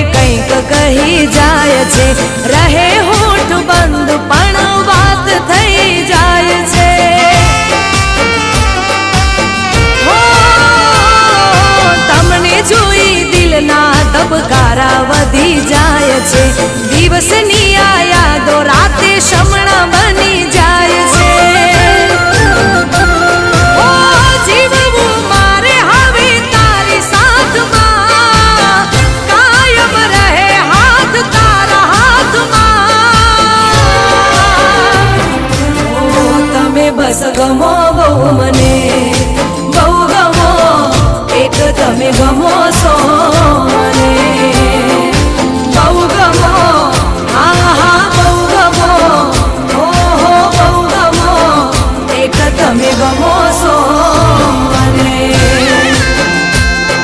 કંઈક કહી જાય છે, રહે હોઠ બંધ પણ વાત થઈ જાય છે। તમને જોઈ દિલના ધબકારા વધી જાય છે, દિવસની આ યાદો રાતે શમણા બની જાય છે। બસ ગમો બહુ મને બહુ ગમો, એક તમે ગમો છો।